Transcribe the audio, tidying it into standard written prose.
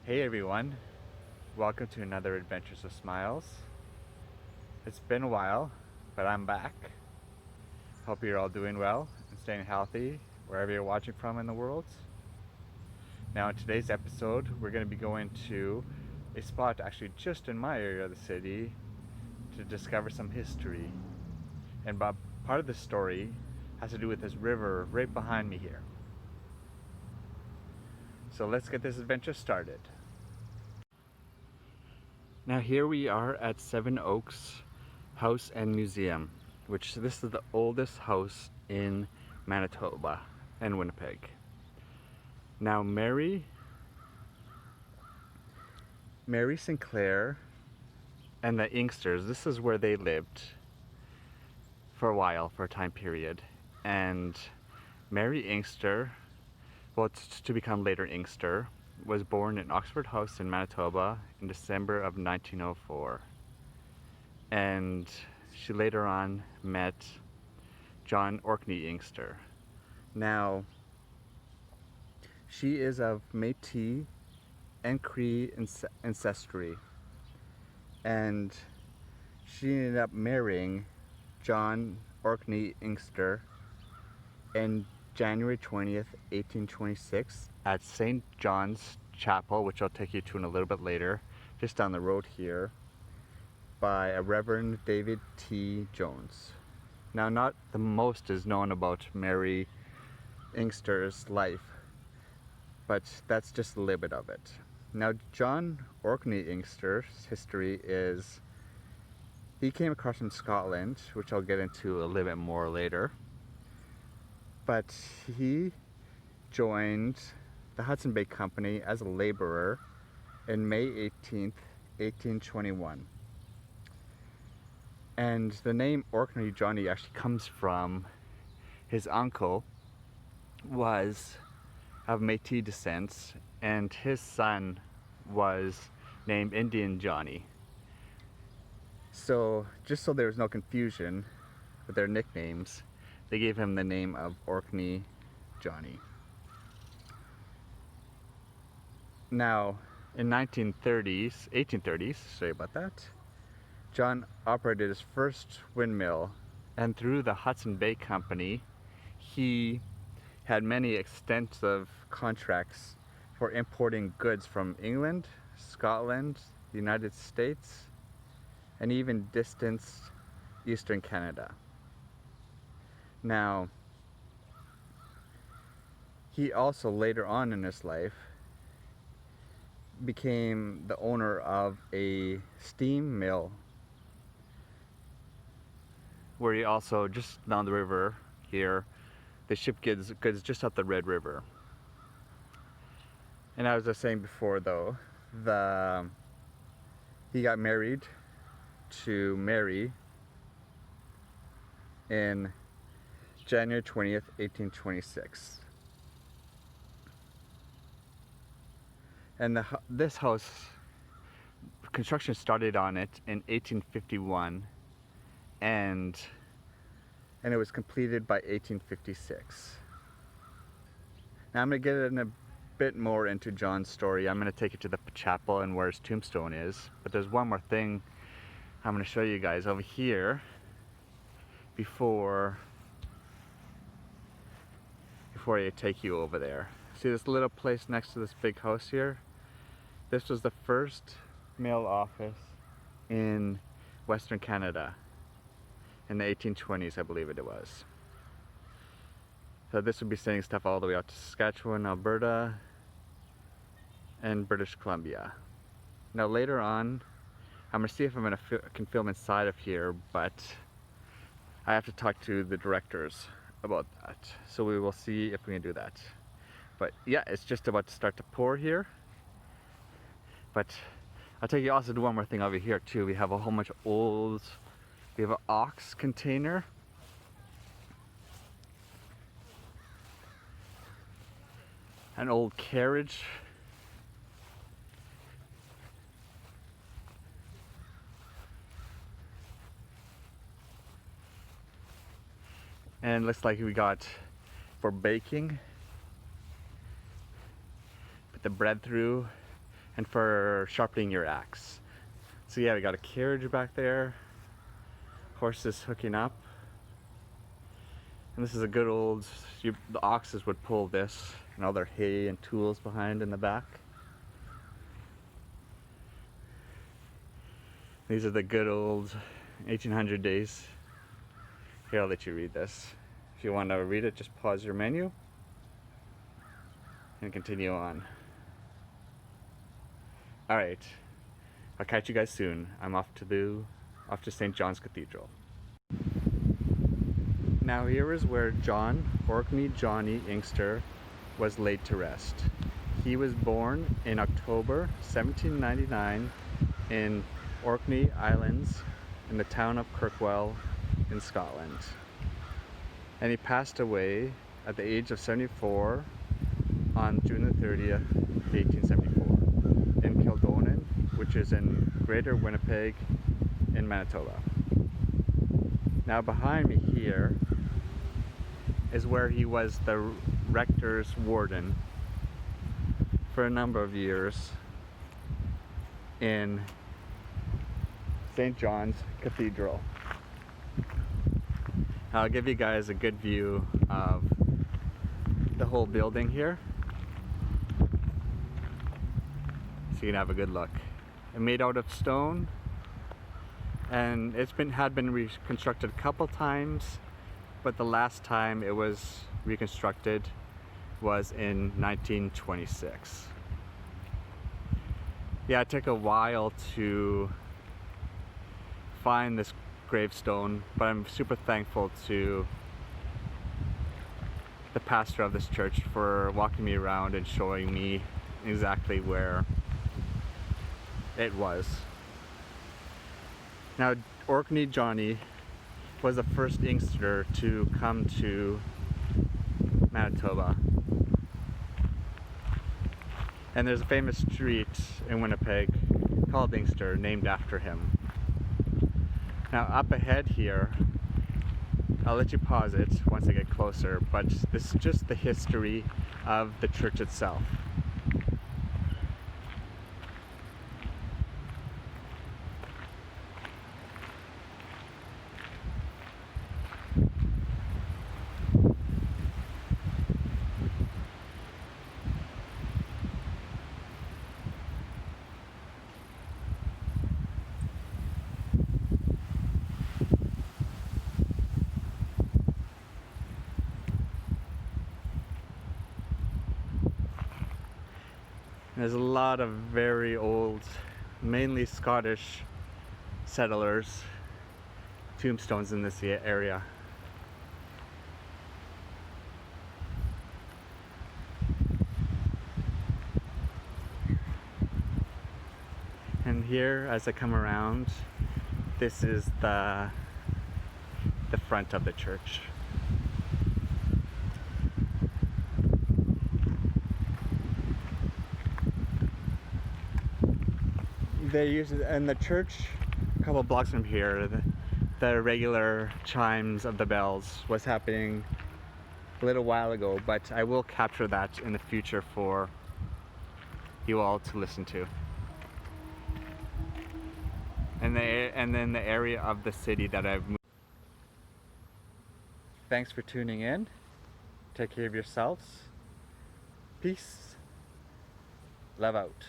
Hey everyone, welcome to another Adventures of Smiles. It's been a while, but I'm back. Hope you're all doing well and staying healthy wherever you're watching from in the world. Now, in today's episode, we're going to be going to a spot actually just in my area of the city to discover some history. And part of the story has to do with this river right behind me here. So let's get this adventure started. Now here we are at Seven Oaks House and Museum, which this is the oldest house in Manitoba and Winnipeg. Now Mary Sinclair and the Inksters, this is where they lived for a while, for a time period. And Mary Inkster, well, to become later Inkster, was born in Oxford House in Manitoba in December of 1904. And she later on met John Orkney Inkster. Now, she is of Métis and Cree ancestry, and she ended up marrying John Orkney Inkster in January 20th, 1826 at St. John's Chapel, which I'll take you to in a little bit later, just down the road here, by a Reverend David T. Jones. Now, not the most is known about Mary Inkster's life, but that's just a little bit of it. Now, John Orkney Inkster's history is he came across from Scotland, which I'll get into a little bit more later, but he joined the Hudson Bay Company as a laborer in May 18th, 1821. And the name Orkney Johnny actually comes from his uncle was of Métis descent, and his son was named Indian Johnny. So just so there was no confusion with their nicknames, they gave him the name of Orkney Johnny. Now, in 1830s, sorry about that, John operated his first windmill, and through the Hudson Bay Company, he had many extensive contracts for importing goods from England, Scotland, the United States, and even distant Eastern Canada. Now, he also later on in his life became the owner of a steam mill, where he also, just down the river here, they ship goods just up the Red River. And as I was saying before, though, he got married to Mary in January 20th, 1826. And this house, construction started on it in 1851, and it was completed by 1856. Now I'm going to get in a bit more into John's story. I'm going to take you to the chapel and where his tombstone is. But there's one more thing I'm going to show you guys over here before I take you over there. See this little place next to this big house here? This was the first mail office in Western Canada in the 1820s, I believe it was. So this would be sending stuff all the way out to Saskatchewan, Alberta, and British Columbia. Now later on, I'm going to see if I can film inside of here, but I have to talk to the directors about that. So we will see if we can do that. But yeah, it's just about to start to pour here. But I'll tell you also do one more thing over here too. We have a whole bunch of we have an ox container. An old carriage. And looks like we got for baking. Put the bread through. and for sharpening your axe. So yeah, we got a carriage back there, horses hooking up, and this is a good old, the oxes would pull this, and all their hay and tools behind in the back. These are the good old 1800 days. Here, I'll let you read this. If you want to read it, just pause your menu and continue on. Alright, I'll catch you guys soon. I'm off to St. John's Cathedral. Now here is where John Orkney Johnny Inkster was laid to rest. He was born in October 1799 in Orkney Islands in the town of Kirkwell in Scotland. And he passed away at the age of 74 on June the 30th, 1874 in Kildonan, which is in Greater Winnipeg in Manitoba. Now behind me here is where he was the rector's warden for a number of years in St. John's Cathedral. I'll give you guys a good view of the whole building here, so you can have a good look. It's made out of stone, and had been reconstructed a couple times, but the last time it was reconstructed was in 1926. Yeah, it took a while to find this gravestone, but I'm super thankful to the pastor of this church for walking me around and showing me exactly where it was. Now, Orkney Johnny was the first inkster to come to Manitoba. And there's a famous street in Winnipeg called Inkster, named after him. Now up ahead here, I'll let you pause it once I get closer, but this is just the history of the church itself. There's a lot of very old, mainly Scottish settlers, tombstones in this area. And here, as I come around, this is the front of the church. They use it in the church a couple blocks from here. The regular chimes of the bells was happening a little while ago, but I will capture that in the future for you all to listen to. And then the area of the city that I've moved. Thanks for tuning in. Take care of yourselves. Peace. Love out.